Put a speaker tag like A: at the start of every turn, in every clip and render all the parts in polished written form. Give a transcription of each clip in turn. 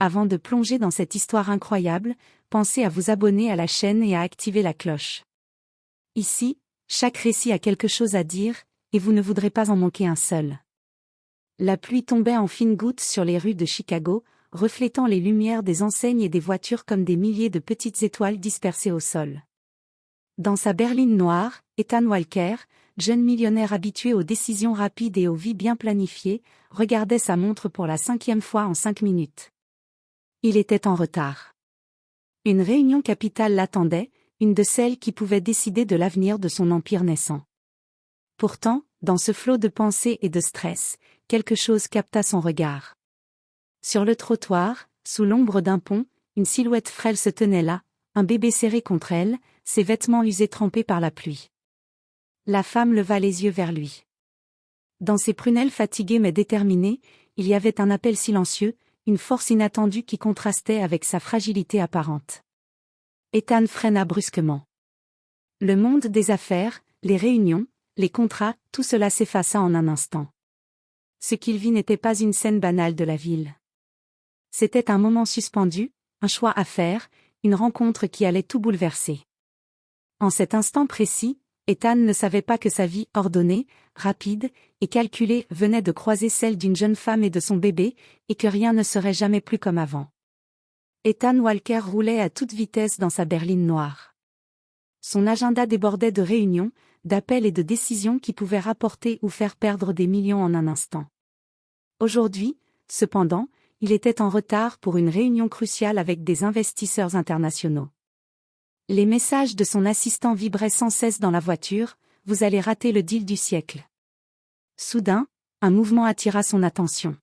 A: avant de plonger dans cette histoire incroyable, pensez à vous abonner à la chaîne et à activer la cloche. Ici, chaque récit a quelque chose à dire, et vous ne voudrez pas en manquer un seul. La pluie tombait en fines gouttes sur les rues de Chicago, reflétant les lumières des enseignes et des voitures comme des milliers de petites étoiles dispersées au sol. Dans sa berline noire, Ethan Walker, jeune millionnaire habitué aux décisions rapides et aux vies bien planifiées, regardait sa montre pour la 5e fois en 5 minutes. Il était en retard. Une réunion capitale l'attendait, une de celles qui pouvaient décider de l'avenir de son empire naissant. Pourtant, dans ce flot de pensées et de stress, quelque chose capta son regard. Sur le trottoir, sous l'ombre d'un pont, une silhouette frêle se tenait là, un bébé serré contre elle, ses vêtements usés trempés par la pluie. La femme leva les yeux vers lui. Dans ses prunelles fatiguées mais déterminées, il y avait un appel silencieux, une force inattendue qui contrastait avec sa fragilité apparente. Ethan freina brusquement. Le monde des affaires, les réunions, les contrats, tout cela s'effaça en un instant. Ce qu'il vit n'était pas une scène banale de la ville. C'était un moment suspendu, un choix à faire, une rencontre qui allait tout bouleverser. En cet instant précis, Ethan ne savait pas que sa vie ordonnée, rapide et calculée venait de croiser celle d'une jeune femme et de son bébé, et que rien ne serait jamais plus comme avant. Ethan Walker roulait à toute vitesse dans sa berline noire. Son agenda débordait de réunions, d'appels et de décisions qui pouvaient rapporter ou faire perdre des millions en un instant. Aujourd'hui, cependant, il était en retard pour une réunion cruciale avec des investisseurs internationaux. Les messages de son assistant vibraient sans cesse dans la voiture, « Vous allez rater le deal du siècle ». Soudain, un mouvement attira son attention.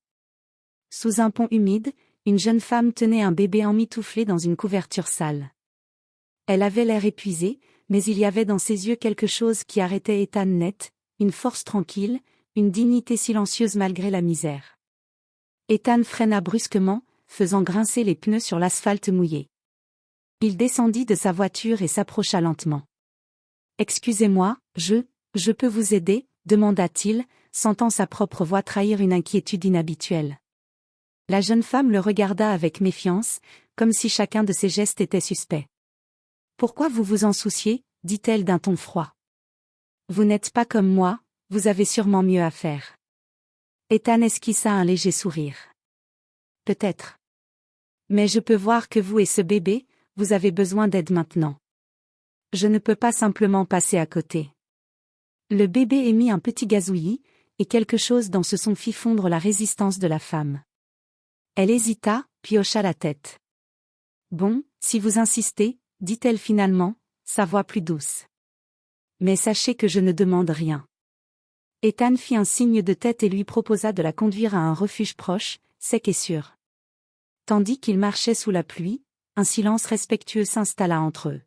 A: Sous un pont humide, une jeune femme tenait un bébé emmitouflé dans une couverture sale. Elle avait l'air épuisée, mais il y avait dans ses yeux quelque chose qui arrêtait Ethan net, une force tranquille, une dignité silencieuse malgré la misère. Ethan freina brusquement, faisant grincer les pneus sur l'asphalte mouillé. Il descendit de sa voiture et s'approcha lentement. « Excusez-moi, je peux vous aider ?» demanda-t-il, sentant sa propre voix trahir une inquiétude inhabituelle. La jeune femme le regarda avec méfiance, comme si chacun de ses gestes était suspect. « Pourquoi vous vous en souciez ?» dit-elle d'un ton froid. « Vous n'êtes pas comme moi, vous avez sûrement mieux à faire. » Ethan esquissa un léger sourire. « Peut-être. Mais je peux voir que vous et ce bébé, vous avez besoin d'aide maintenant. Je ne peux pas simplement passer à côté. » Le bébé émit un petit gazouillis, et quelque chose dans ce son fit fondre la résistance de la femme. Elle hésita, puis hocha la tête. « Bon, si vous insistez, » dit-elle finalement, sa voix plus douce. « Mais sachez que je ne demande rien. » Ethan fit un signe de tête et lui proposa de la conduire à un refuge proche, sec et sûr. Tandis qu'ils marchaient sous la pluie, un silence respectueux s'installa entre eux.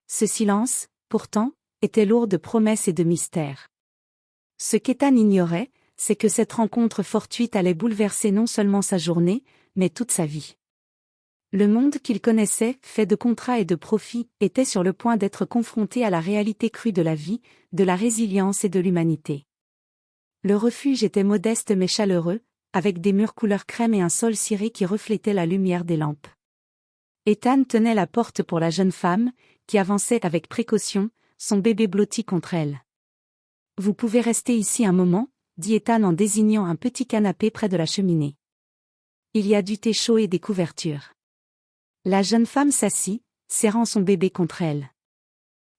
A: Ce silence, pourtant, était lourd de promesses et de mystères. Ce qu'Ethan ignorait, c'est que cette rencontre fortuite allait bouleverser non seulement sa journée, mais toute sa vie. Le monde qu'il connaissait, fait de contrats et de profits, était sur le point d'être confronté à la réalité crue de la vie, de la résilience et de l'humanité. Le refuge était modeste mais chaleureux, avec des murs couleur crème et un sol ciré qui reflétait la lumière des lampes. Ethan tenait la porte pour la jeune femme, qui avançait avec précaution, son bébé blotti contre elle. « Vous pouvez rester ici un moment » dit Ethan en désignant un petit canapé près de la cheminée. « Il y a du thé chaud et des couvertures. » La jeune femme s'assit, serrant son bébé contre elle.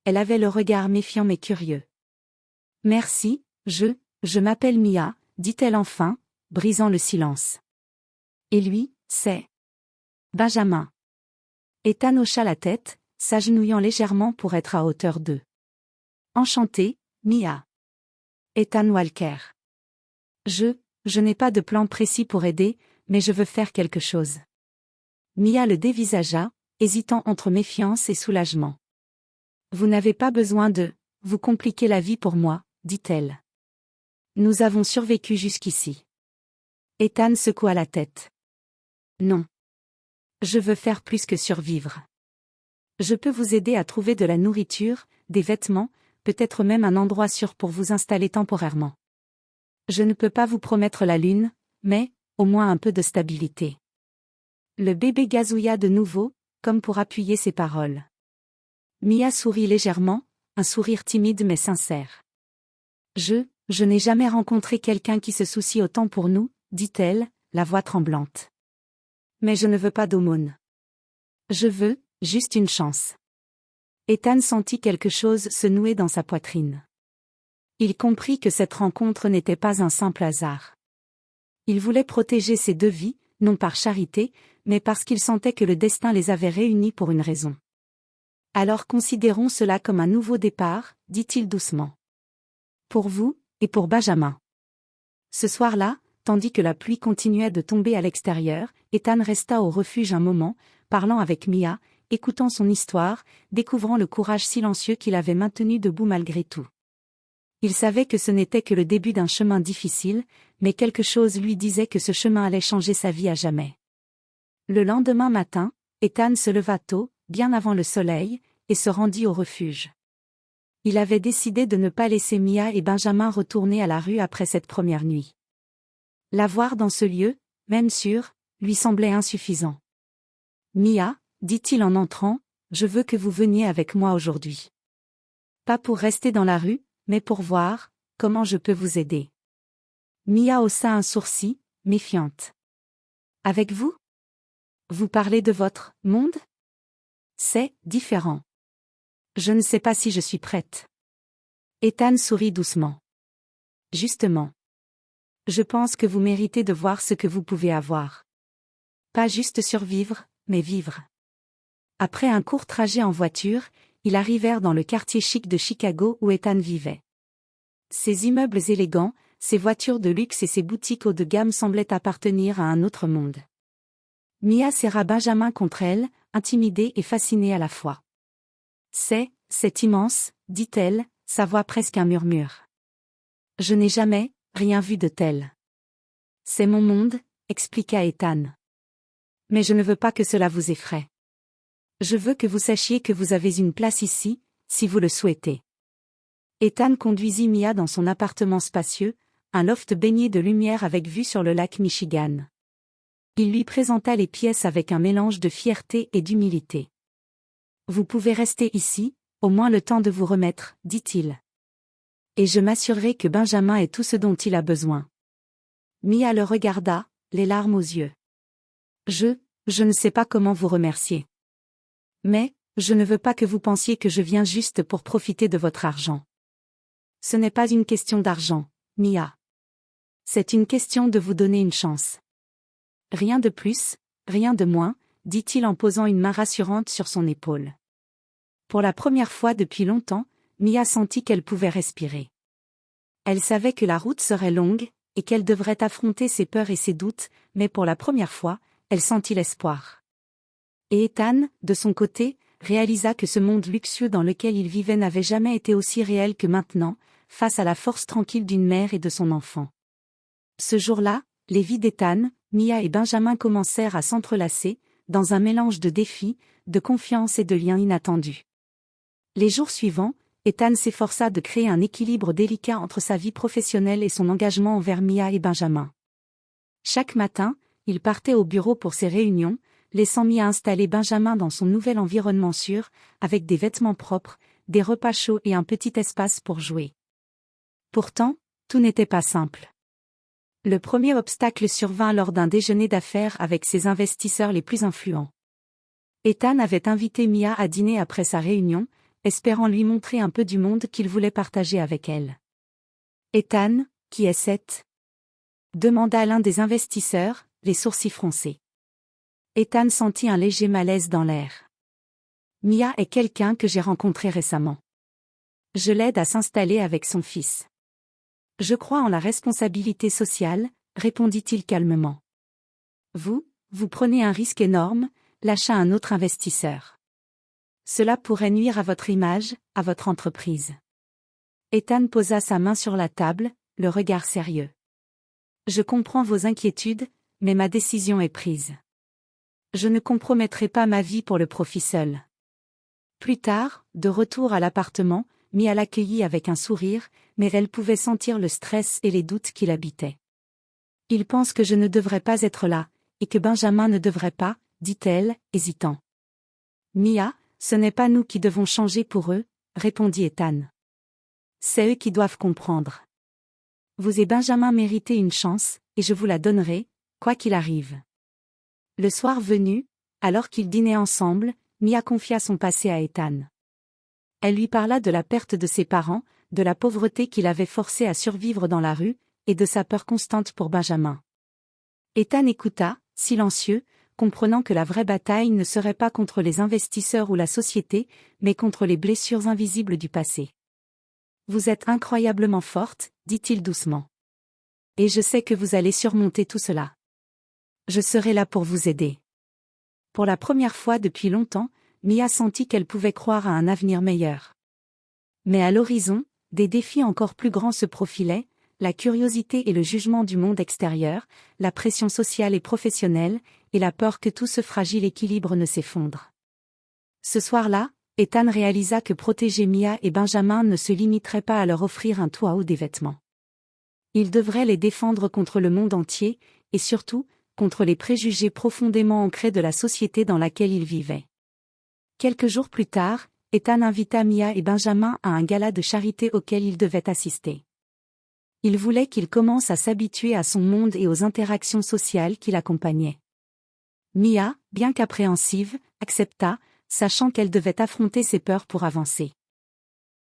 A: Elle avait le regard méfiant mais curieux. « Merci, je m'appelle Mia » dit-elle enfin, brisant le silence. « Et lui, c'est Benjamin. » Ethan hocha la tête, s'agenouillant légèrement pour être à hauteur d'eux. « Enchanté, Mia. » Ethan Walker. « Je n'ai pas de plan précis pour aider, mais je veux faire quelque chose. » Mia le dévisagea, hésitant entre méfiance et soulagement. « Vous n'avez pas besoin de vous compliquer la vie pour moi, » dit-elle. « Nous avons survécu jusqu'ici. » Ethan secoua la tête. « Non. Je veux faire plus que survivre. Je peux vous aider à trouver de la nourriture, des vêtements, peut-être même un endroit sûr pour vous installer temporairement. Je ne peux pas vous promettre la lune, mais, au moins un peu de stabilité. » Le bébé gazouilla de nouveau, comme pour appuyer ses paroles. Mia sourit légèrement, un sourire timide mais sincère. Je n'ai jamais rencontré quelqu'un qui se soucie autant pour nous, dit-elle, la voix tremblante. Mais je ne veux pas d'aumône. Je veux, juste une chance. Ethan sentit quelque chose se nouer dans sa poitrine. Il comprit que cette rencontre n'était pas un simple hasard. Il voulait protéger ces deux vies, non par charité, mais parce qu'il sentait que le destin les avait réunis pour une raison. Alors considérons cela comme un nouveau départ, dit-il doucement. Pour vous, et pour Benjamin. Ce soir-là, tandis que la pluie continuait de tomber à l'extérieur, Ethan resta au refuge un moment, parlant avec Mia, écoutant son histoire, découvrant le courage silencieux qui l'avait maintenu debout malgré tout. Il savait que ce n'était que le début d'un chemin difficile, mais quelque chose lui disait que ce chemin allait changer sa vie à jamais. Le lendemain matin, Ethan se leva tôt, bien avant le soleil, et se rendit au refuge. Il avait décidé de ne pas laisser Mia et Benjamin retourner à la rue après cette première nuit. La voir dans ce lieu, même sûr, lui semblait insuffisant. « Mia, dit-il en entrant, je veux que vous veniez avec moi aujourd'hui. Pas pour rester dans la rue, mais pour voir comment je peux vous aider. » Mia haussa un sourcil, méfiante. « Avec vous? Vous parlez de votre monde? C'est différent. Je ne sais pas si je suis prête. » Ethan sourit doucement. « Justement. Je pense que vous méritez de voir ce que vous pouvez avoir. Pas juste survivre, mais vivre. » Après un court trajet en voiture, ils arrivèrent dans le quartier chic de Chicago où Ethan vivait. Ses immeubles élégants, ses voitures de luxe et ses boutiques haut de gamme semblaient appartenir à un autre monde. Mia serra Benjamin contre elle, intimidée et fascinée à la fois. « C'est immense, dit-elle, sa voix presque un murmure. Je n'ai jamais rien vu de tel. C'est mon monde, expliqua Ethan. Mais je ne veux pas que cela vous effraie. Je veux que vous sachiez que vous avez une place ici, si vous le souhaitez. » Ethan conduisit Mia dans son appartement spacieux, un loft baigné de lumière avec vue sur le lac Michigan. Il lui présenta les pièces avec un mélange de fierté et d'humilité. « Vous pouvez rester ici, au moins le temps de vous remettre, dit-il. Et je m'assurerai que Benjamin ait tout ce dont il a besoin. » Mia le regarda, les larmes aux yeux. « Je ne sais pas comment vous remercier. Mais, je ne veux pas que vous pensiez que je viens juste pour profiter de votre argent. Ce n'est pas une question d'argent, Mia. C'est une question de vous donner une chance. Rien de plus, rien de moins, dit-il en posant une main rassurante sur son épaule. Pour la première fois depuis longtemps, Mia sentit qu'elle pouvait respirer. Elle savait que la route serait longue, et qu'elle devrait affronter ses peurs et ses doutes, mais pour la première fois, elle sentit l'espoir. Et Ethan, de son côté, réalisa que ce monde luxueux dans lequel il vivait n'avait jamais été aussi réel que maintenant, face à la force tranquille d'une mère et de son enfant. Ce jour-là, les vies d'Ethan, Mia et Benjamin commencèrent à s'entrelacer, dans un mélange de défis, de confiance et de liens inattendus. Les jours suivants, Ethan s'efforça de créer un équilibre délicat entre sa vie professionnelle et son engagement envers Mia et Benjamin. Chaque matin, il partait au bureau pour ses réunions, laissant Mia installer Benjamin dans son nouvel environnement sûr, avec des vêtements propres, des repas chauds et un petit espace pour jouer. Pourtant, tout n'était pas simple. Le premier obstacle survint lors d'un déjeuner d'affaires avec ses investisseurs les plus influents. Ethan avait invité Mia à dîner après sa réunion, espérant lui montrer un peu du monde qu'il voulait partager avec elle. « Ethan, qui est cette ?» demanda l'un des investisseurs, les sourcils froncés. Ethan sentit un léger malaise dans l'air. « Mia est quelqu'un que j'ai rencontré récemment. Je l'aide à s'installer avec son fils. Je crois en la responsabilité sociale, répondit-il calmement. Vous prenez un risque énorme, lâcha un autre investisseur. Cela pourrait nuire à votre image, à votre entreprise. Ethan posa sa main sur la table, le regard sérieux. Je comprends vos inquiétudes, mais ma décision est prise. Je ne compromettrai pas ma vie pour le profit seul. Plus tard, de retour à l'appartement, Mia l'accueillit avec un sourire, mais elle pouvait sentir le stress et les doutes qui l'habitaient. Il pense que je ne devrais pas être là, et que Benjamin ne devrait pas, dit-elle, hésitant. Mia, ce n'est pas nous qui devons changer pour eux, répondit Ethan. C'est eux qui doivent comprendre. Vous et Benjamin méritez une chance, et je vous la donnerai, quoi qu'il arrive. Le soir venu, alors qu'ils dînaient ensemble, Mia confia son passé à Ethan. Elle lui parla de la perte de ses parents, de la pauvreté qui l'avait forcé à survivre dans la rue, et de sa peur constante pour Benjamin. Ethan écouta, silencieux, comprenant que la vraie bataille ne serait pas contre les investisseurs ou la société, mais contre les blessures invisibles du passé. Vous êtes incroyablement forte, dit-il doucement. Et je sais que vous allez surmonter tout cela. Je serai là pour vous aider. Pour la première fois depuis longtemps, Mia sentit qu'elle pouvait croire à un avenir meilleur. Mais à l'horizon, des défis encore plus grands se profilaient, la curiosité et le jugement du monde extérieur, la pression sociale et professionnelle, et la peur que tout ce fragile équilibre ne s'effondre. Ce soir-là, Ethan réalisa que protéger Mia et Benjamin ne se limiterait pas à leur offrir un toit ou des vêtements. Il devrait les défendre contre le monde entier, et surtout, contre les préjugés profondément ancrés de la société dans laquelle ils vivaient. Quelques jours plus tard, Ethan invita Mia et Benjamin à un gala de charité auquel ils devaient assister. Il voulait qu'ils commencent à s'habituer à son monde et aux interactions sociales qui l'accompagnaient. Mia, bien qu'appréhensive, accepta, sachant qu'elle devait affronter ses peurs pour avancer.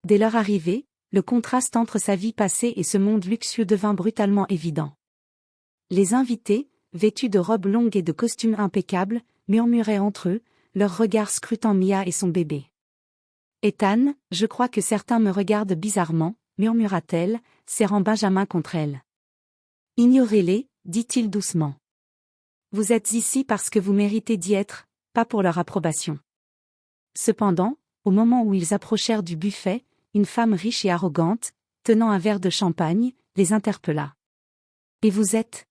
A: Dès leur arrivée, le contraste entre sa vie passée et ce monde luxueux devint brutalement évident. Les invités, vêtus de robes longues et de costumes impeccables, murmuraient entre eux, leurs regards scrutant Mia et son bébé. « Ethan, je crois que certains me regardent bizarrement », murmura-t-elle, serrant Benjamin contre elle. « Ignorez-les, dit-il doucement. Vous êtes ici parce que vous méritez d'y être, pas pour leur approbation. » Cependant, au moment où ils approchèrent du buffet, une femme riche et arrogante, tenant un verre de champagne, les interpella. « Et vous êtes »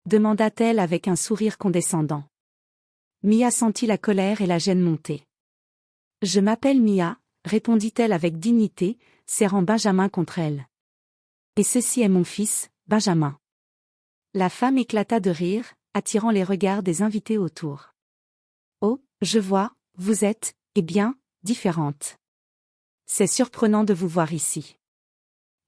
A: demanda-t-elle avec un sourire condescendant. Mia sentit la colère et la gêne monter. « Je m'appelle Mia », répondit-elle avec dignité, serrant Benjamin contre elle. « Et ceci est mon fils, Benjamin. » La femme éclata de rire, attirant les regards des invités autour. « Oh, je vois, vous êtes, eh bien, différente. C'est surprenant de vous voir ici. »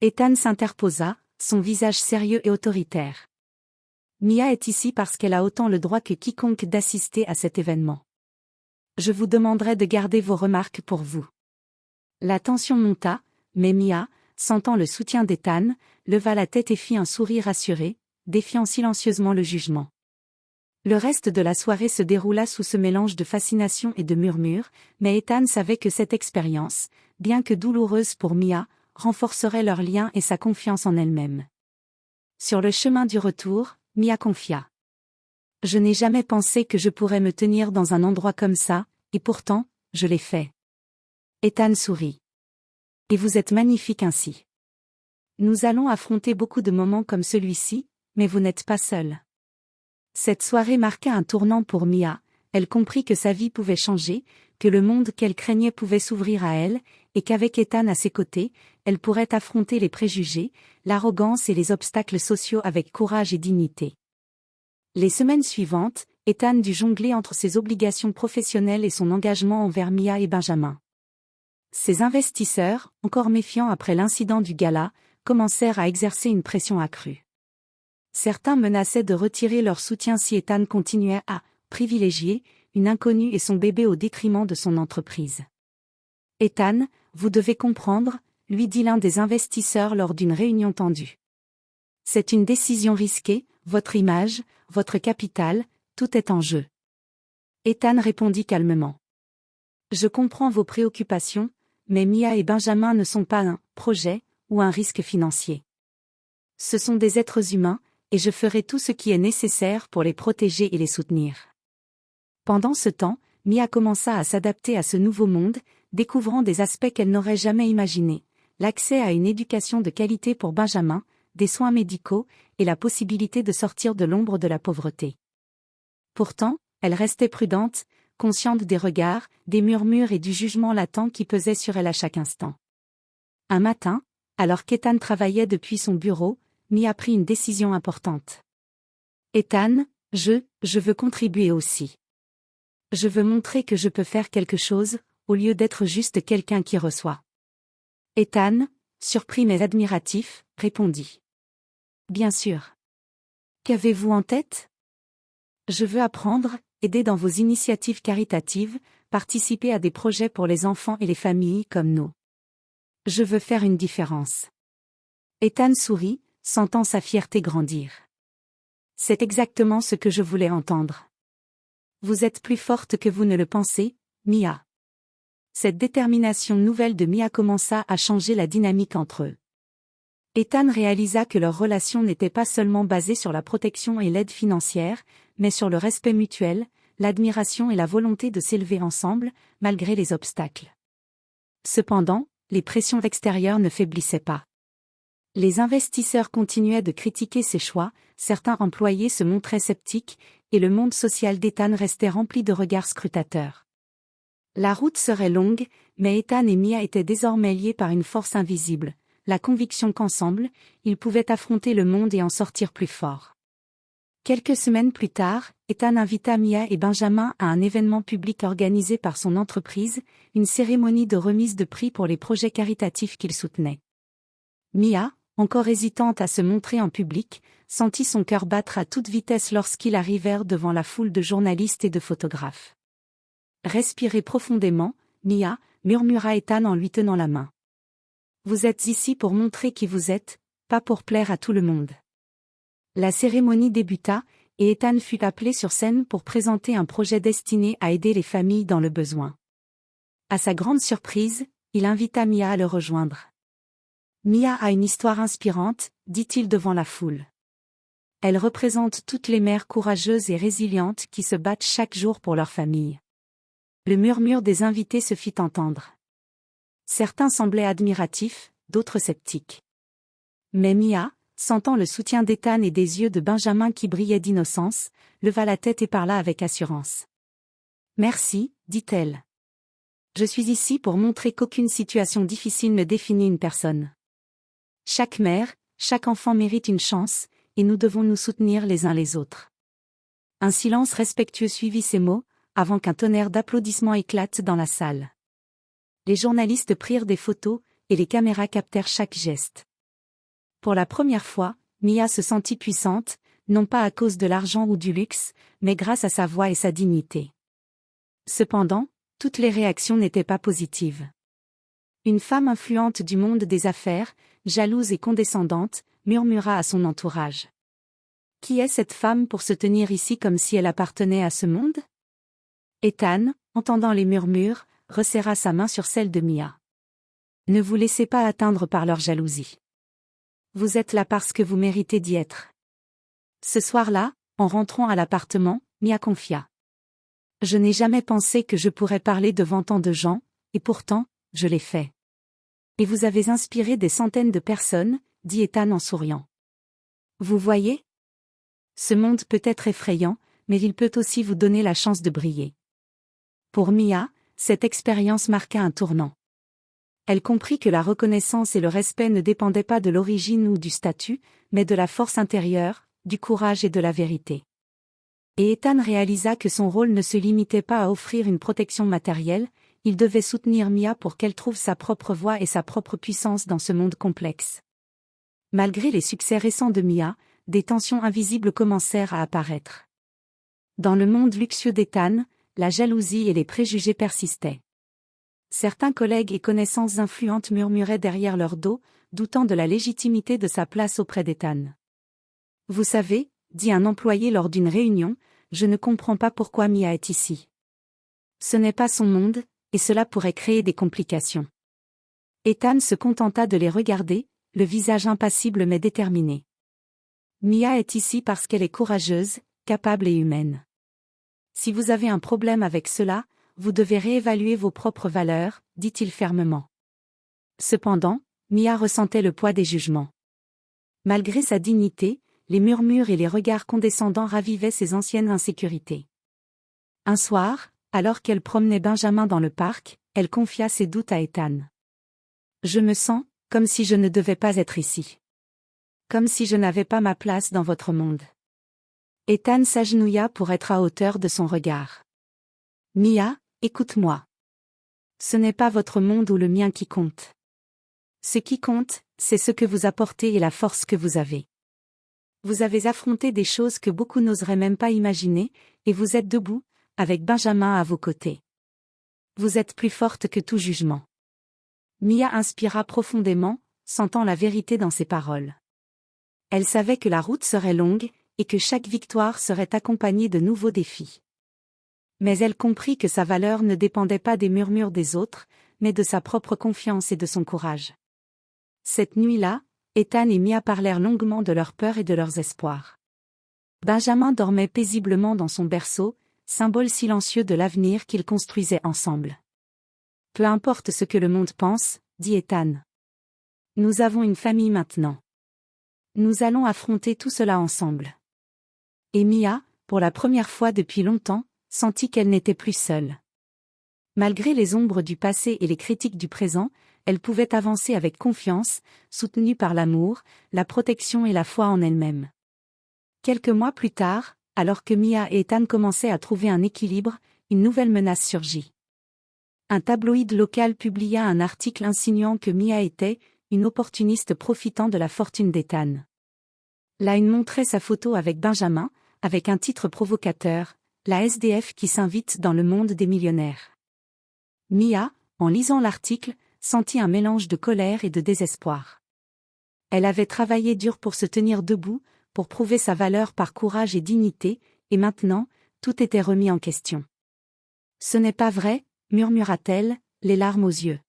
A: Ethan s'interposa, son visage sérieux et autoritaire. « Mia est ici parce qu'elle a autant le droit que quiconque d'assister à cet événement. Je vous demanderai de garder vos remarques pour vous. » La tension monta, mais Mia, sentant le soutien d'Ethan, leva la tête et fit un sourire assuré, défiant silencieusement le jugement. Le reste de la soirée se déroula sous ce mélange de fascination et de murmures, mais Ethan savait que cette expérience, bien que douloureuse pour Mia, renforcerait leur lien et sa confiance en elle-même. Sur le chemin du retour, Mia confia. « Je n'ai jamais pensé que je pourrais me tenir dans un endroit comme ça, et pourtant, je l'ai fait. » Ethan sourit. « Et vous êtes magnifique ainsi. Nous allons affronter beaucoup de moments comme celui-ci, mais vous n'êtes pas seul. » Cette soirée marqua un tournant pour Mia, elle comprit que sa vie pouvait changer, que le monde qu'elle craignait pouvait s'ouvrir à elle, et qu'avec Ethan à ses côtés, elle pourrait affronter les préjugés, l'arrogance et les obstacles sociaux avec courage et dignité. Les semaines suivantes, Ethan dut jongler entre ses obligations professionnelles et son engagement envers Mia et Benjamin. Ses investisseurs, encore méfiants après l'incident du gala, commencèrent à exercer une pression accrue. Certains menaçaient de retirer leur soutien si Ethan continuait à privilégier une inconnue et son bébé au détriment de son entreprise. « Ethan, vous devez comprendre », lui dit l'un des investisseurs lors d'une réunion tendue. « C'est une décision risquée, votre image, votre capital, tout est en jeu. » Ethan répondit calmement. « Je comprends vos préoccupations, mais Mia et Benjamin ne sont pas un projet ou un risque financier. Ce sont des êtres humains, et je ferai tout ce qui est nécessaire pour les protéger et les soutenir. » Pendant ce temps, Mia commença à s'adapter à ce nouveau monde, découvrant des aspects qu'elle n'aurait jamais imaginés, l'accès à une éducation de qualité pour Benjamin, des soins médicaux, et la possibilité de sortir de l'ombre de la pauvreté. Pourtant, elle restait prudente, consciente des regards, des murmures et du jugement latent qui pesait sur elle à chaque instant. Un matin, alors qu'Ethan travaillait depuis son bureau, Mia prit une décision importante. « Ethan, je veux contribuer aussi. Je veux montrer que je peux faire quelque chose, au lieu d'être juste quelqu'un qui reçoit. Ethan, surpris mais admiratif, répondit. Bien sûr. Qu'avez-vous en tête? Je veux apprendre, aider dans vos initiatives caritatives, participer à des projets pour les enfants et les familles comme nous. Je veux faire une différence. Ethan sourit, sentant sa fierté grandir. C'est exactement ce que je voulais entendre. Vous êtes plus forte que vous ne le pensez, Mia. Cette détermination nouvelle de Mia commença à changer la dynamique entre eux. Ethan réalisa que leur relation n'était pas seulement basée sur la protection et l'aide financière, mais sur le respect mutuel, l'admiration et la volonté de s'élever ensemble, malgré les obstacles. Cependant, les pressions extérieures ne faiblissaient pas. Les investisseurs continuaient de critiquer ses choix, certains employés se montraient sceptiques, et le monde social d'Ethan restait rempli de regards scrutateurs. La route serait longue, mais Ethan et Mia étaient désormais liés par une force invisible, la conviction qu'ensemble, ils pouvaient affronter le monde et en sortir plus forts. Quelques semaines plus tard, Ethan invita Mia et Benjamin à un événement public organisé par son entreprise, une cérémonie de remise de prix pour les projets caritatifs qu'il soutenait. Mia, encore hésitante à se montrer en public, sentit son cœur battre à toute vitesse lorsqu'ils arrivèrent devant la foule de journalistes et de photographes. Respirez profondément, Mia, murmura Ethan en lui tenant la main. Vous êtes ici pour montrer qui vous êtes, pas pour plaire à tout le monde. La cérémonie débuta, et Ethan fut appelé sur scène pour présenter un projet destiné à aider les familles dans le besoin. À sa grande surprise, il invita Mia à le rejoindre. Mia a une histoire inspirante, dit-il devant la foule. Elle représente toutes les mères courageuses et résilientes qui se battent chaque jour pour leur famille. Le murmure des invités se fit entendre. Certains semblaient admiratifs, d'autres sceptiques. Mais Mia, sentant le soutien d'Ethan et des yeux de Benjamin qui brillaient d'innocence, leva la tête et parla avec assurance. Merci, dit-elle. Je suis ici pour montrer qu'aucune situation difficile ne définit une personne. Chaque mère, chaque enfant mérite une chance, et nous devons nous soutenir les uns les autres. Un silence respectueux suivit ces mots, avant qu'un tonnerre d'applaudissements éclate dans la salle. Les journalistes prirent des photos, et les caméras captèrent chaque geste. Pour la première fois, Mia se sentit puissante, non pas à cause de l'argent ou du luxe, mais grâce à sa voix et sa dignité. Cependant, toutes les réactions n'étaient pas positives. Une femme influente du monde des affaires, jalouse et condescendante, murmura à son entourage. Qui est cette femme pour se tenir ici comme si elle appartenait à ce monde? Ethan, entendant les murmures, resserra sa main sur celle de Mia. Ne vous laissez pas atteindre par leur jalousie. Vous êtes là parce que vous méritez d'y être. Ce soir-là, en rentrant à l'appartement, Mia confia. Je n'ai jamais pensé que je pourrais parler devant tant de gens, et pourtant, je l'ai fait. Et vous avez inspiré des centaines de personnes, dit Ethan en souriant. Vous voyez? Ce monde peut être effrayant, mais il peut aussi vous donner la chance de briller. Pour Mia, cette expérience marqua un tournant. Elle comprit que la reconnaissance et le respect ne dépendaient pas de l'origine ou du statut, mais de la force intérieure, du courage et de la vérité. Et Ethan réalisa que son rôle ne se limitait pas à offrir une protection matérielle, il devait soutenir Mia pour qu'elle trouve sa propre voie et sa propre puissance dans ce monde complexe. Malgré les succès récents de Mia, des tensions invisibles commencèrent à apparaître. Dans le monde luxueux d'Ethan, la jalousie et les préjugés persistaient. Certains collègues et connaissances influentes murmuraient derrière leur dos, doutant de la légitimité de sa place auprès d'Ethan. Vous savez, dit un employé lors d'une réunion, je ne comprends pas pourquoi Mia est ici. Ce n'est pas son monde, et cela pourrait créer des complications. Ethan se contenta de les regarder, le visage impassible mais déterminé. Mia est ici parce qu'elle est courageuse, capable et humaine. Si vous avez un problème avec cela, vous devez réévaluer vos propres valeurs, dit-il fermement. Cependant, Mia ressentait le poids des jugements. Malgré sa dignité, les murmures et les regards condescendants ravivaient ses anciennes insécurités. Un soir, alors qu'elle promenait Benjamin dans le parc, elle confia ses doutes à Ethan. Je me sens comme si je ne devais pas être ici. Comme si je n'avais pas ma place dans votre monde. Ethan s'agenouilla pour être à hauteur de son regard. Mia, écoute-moi. Ce n'est pas votre monde ou le mien qui compte. Ce qui compte, c'est ce que vous apportez et la force que vous avez. Vous avez affronté des choses que beaucoup n'oseraient même pas imaginer, et vous êtes debout, avec Benjamin à vos côtés. Vous êtes plus forte que tout jugement. Mia inspira profondément, sentant la vérité dans ses paroles. Elle savait que la route serait longue, et que chaque victoire serait accompagnée de nouveaux défis. Mais elle comprit que sa valeur ne dépendait pas des murmures des autres, mais de sa propre confiance et de son courage. Cette nuit-là, Ethan et Mia parlèrent longuement de leurs peurs et de leurs espoirs. Benjamin dormait paisiblement dans son berceau, symbole silencieux de l'avenir qu'ils construisaient ensemble. Peu importe ce que le monde pense, dit Ethan. Nous avons une famille maintenant. Nous allons affronter tout cela ensemble. Et Mia, pour la première fois depuis longtemps, sentit qu'elle n'était plus seule. Malgré les ombres du passé et les critiques du présent, elle pouvait avancer avec confiance, soutenue par l'amour, la protection et la foi en elle-même. Quelques mois plus tard, alors que Mia et Ethan commençaient à trouver un équilibre, une nouvelle menace surgit. Un tabloïd local publia un article insinuant que Mia était une opportuniste profitant de la fortune d'Ethan. La une montrait sa photo avec Benjamin, avec un titre provocateur, la SDF qui s'invite dans le monde des millionnaires. Mia, en lisant l'article, sentit un mélange de colère et de désespoir. Elle avait travaillé dur pour se tenir debout, pour prouver sa valeur par courage et dignité, et maintenant, tout était remis en question. Ce n'est pas vrai, murmura-t-elle, les larmes aux yeux.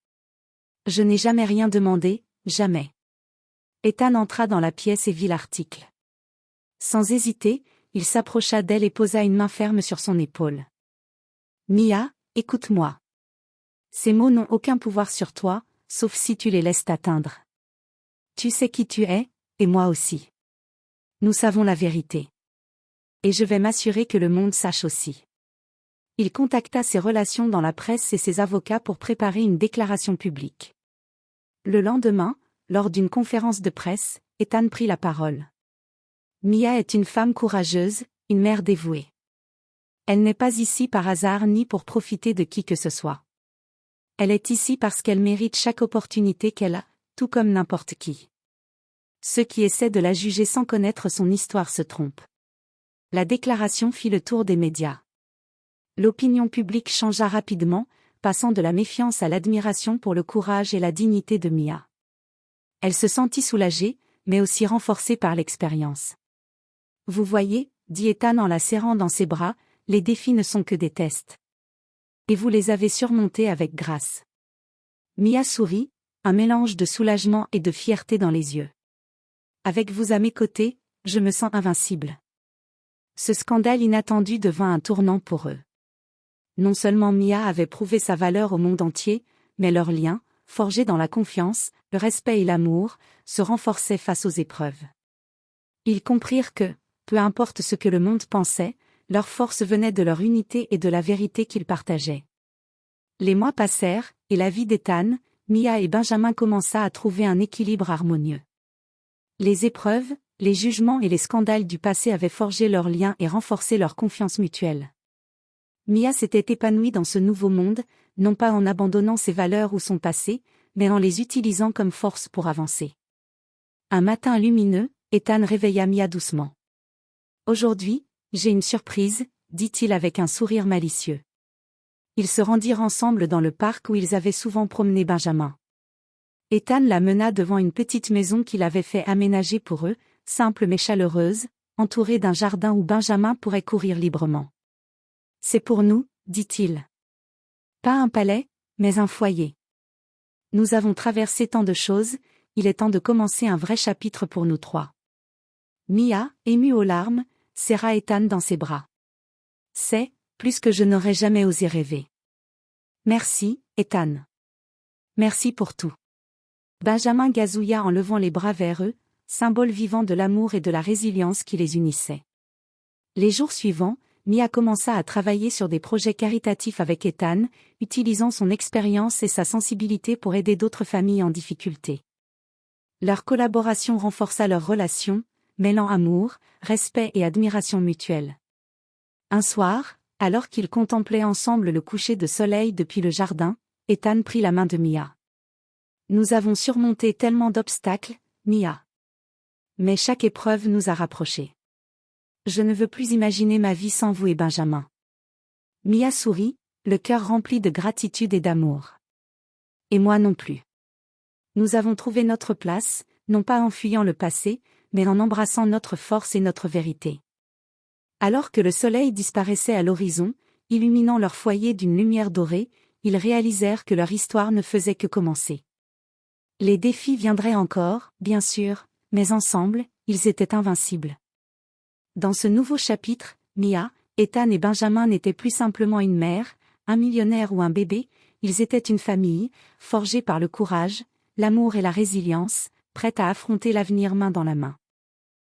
A: Je n'ai jamais rien demandé, jamais. Ethan entra dans la pièce et vit l'article. Sans hésiter, il s'approcha d'elle et posa une main ferme sur son épaule. Mia, écoute-moi. Ces mots n'ont aucun pouvoir sur toi, sauf si tu les laisses t'atteindre. Tu sais qui tu es, et moi aussi. Nous savons la vérité. Et je vais m'assurer que le monde sache aussi. Il contacta ses relations dans la presse et ses avocats pour préparer une déclaration publique. Le lendemain, lors d'une conférence de presse, Ethan prit la parole. Mia est une femme courageuse, une mère dévouée. Elle n'est pas ici par hasard ni pour profiter de qui que ce soit. Elle est ici parce qu'elle mérite chaque opportunité qu'elle a, tout comme n'importe qui. Ceux qui essaient de la juger sans connaître son histoire se trompent. La déclaration fit le tour des médias. L'opinion publique changea rapidement, passant de la méfiance à l'admiration pour le courage et la dignité de Mia. Elle se sentit soulagée, mais aussi renforcée par l'expérience. Vous voyez, dit Ethan en la serrant dans ses bras, les défis ne sont que des tests. Et vous les avez surmontés avec grâce. Mia sourit, un mélange de soulagement et de fierté dans les yeux. Avec vous à mes côtés, je me sens invincible. Ce scandale inattendu devint un tournant pour eux. Non seulement Mia avait prouvé sa valeur au monde entier, mais leur lien, forgé dans la confiance, le respect et l'amour, se renforçait face aux épreuves. Ils comprirent que, peu importe ce que le monde pensait, leur force venait de leur unité et de la vérité qu'ils partageaient. Les mois passèrent, et la vie d'Ethan, Mia et Benjamin commença à trouver un équilibre harmonieux. Les épreuves, les jugements et les scandales du passé avaient forgé leurs liens et renforcé leur confiance mutuelle. Mia s'était épanouie dans ce nouveau monde, non pas en abandonnant ses valeurs ou son passé, mais en les utilisant comme force pour avancer. Un matin lumineux, Ethan réveilla Mia doucement. « Aujourd'hui, j'ai une surprise, » dit-il avec un sourire malicieux. Ils se rendirent ensemble dans le parc où ils avaient souvent promené Benjamin. Ethan la mena devant une petite maison qu'il avait fait aménager pour eux, simple mais chaleureuse, entourée d'un jardin où Benjamin pourrait courir librement. « C'est pour nous, » dit-il. « Pas un palais, mais un foyer. Nous avons traversé tant de choses, il est temps de commencer un vrai chapitre pour nous trois. » Mia, émue aux larmes, serra Ethan dans ses bras. « C'est plus que je n'aurais jamais osé rêver. Merci, Ethan. Merci pour tout. » Benjamin gazouilla en levant les bras vers eux, symbole vivant de l'amour et de la résilience qui les unissait. Les jours suivants, Mia commença à travailler sur des projets caritatifs avec Ethan, utilisant son expérience et sa sensibilité pour aider d'autres familles en difficulté. Leur collaboration renforça leur relation, mêlant amour, respect et admiration mutuelle. Un soir, Alors qu'ils contemplaient ensemble le coucher de soleil depuis le jardin, Ethan prit la main de Mia. Nous avons surmonté tellement d'obstacles, Mia. Mais chaque épreuve nous a rapprochés. Je ne veux plus imaginer ma vie sans vous et Benjamin. Mia sourit, le cœur rempli de gratitude et d'amour. Et moi non plus. Nous avons trouvé notre place, non pas en fuyant le passé, mais en embrassant notre force et notre vérité. Alors que le soleil disparaissait à l'horizon, illuminant leur foyer d'une lumière dorée, ils réalisèrent que leur histoire ne faisait que commencer. Les défis viendraient encore, bien sûr, mais ensemble, ils étaient invincibles. Dans ce nouveau chapitre, Mia, Ethan et Benjamin n'étaient plus simplement une mère, un millionnaire ou un bébé, ils étaient une famille, forgée par le courage, l'amour et la résilience, prête à affronter l'avenir main dans la main.